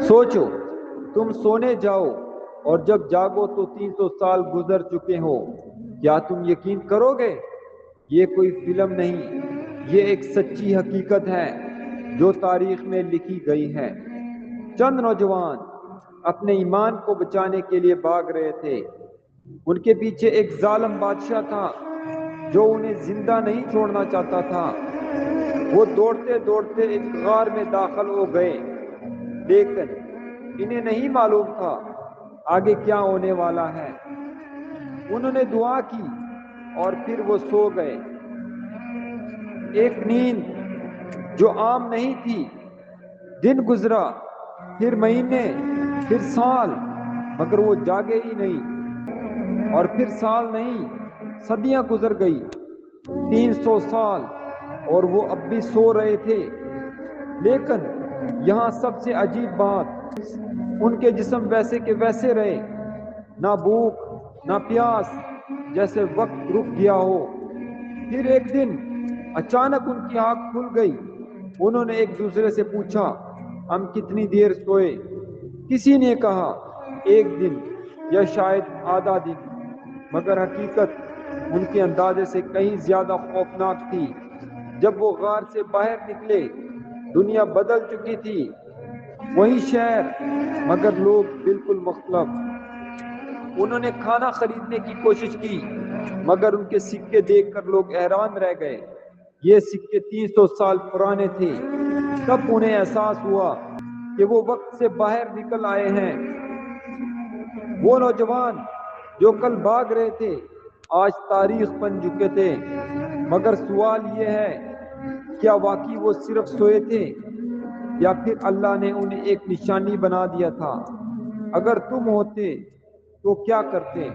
سوچو، تم سونے جاؤ اور جب جاگو تو 300 سال گزر چکے ہو، کیا تم یقین کرو گے؟ یہ کوئی فلم نہیں، یہ ایک سچی حقیقت ہے جو تاریخ میں لکھی گئی ہے۔ چند نوجوان اپنے ایمان کو بچانے کے لیے بھاگ رہے تھے۔ ان کے پیچھے ایک ظالم بادشاہ تھا جو انہیں زندہ نہیں چھوڑنا چاہتا تھا۔ وہ دوڑتے دوڑتے ایک غار میں داخل ہو گئے، لیکن انہیں نہیں معلوم تھا آگے کیا ہونے والا ہے۔ انہوں نے دعا کی اور پھر وہ سو گئے۔ ایک نیند جو عام نہیں تھی۔ دن گزرا، پھر مہینے، پھر سال، مگر وہ جاگے ہی نہیں۔ اور پھر سال نہیں، صدیاں گزر گئی، 300 سال، اور وہ اب بھی سو رہے تھے۔ لیکن یہاں سب سے عجیب بات، ان کے جسم ویسے کے ویسے رہے، نہ بھوک نہ پیاس، جیسے وقت رک گیا ہو۔ پھر ایک دن اچانک ان کی آنکھ کھل گئی۔ انہوں نے ایک دوسرے سے پوچھا، ہم کتنی دیر سوئے؟ کسی نے کہا 1 دن یا شاید آدھا دن، مگر حقیقت ان کے اندازے سے کہیں زیادہ خوفناک تھی۔ جب وہ غار سے باہر نکلے، دنیا بدل چکی تھی۔ وہی شہر، مگر لوگ بالکل مختلف۔ انہوں نے کھانا خریدنے کی کوشش کی، مگر ان کے سکے دیکھ کر لوگ حیران رہ گئے۔ یہ سکے 300 سال پرانے تھے۔ تب انہیں احساس ہوا کہ وہ وقت سے باہر نکل آئے ہیں۔ وہ نوجوان جو کل بھاگ رہے تھے آج تاریخ بن چکے تھے۔ مگر سوال یہ ہے، کیا واقعی وہ صرف سوئے تھے یا پھر اللہ نے انہیں ایک نشانی بنا دیا تھا؟ اگر تم ہوتے تو کیا کرتے؟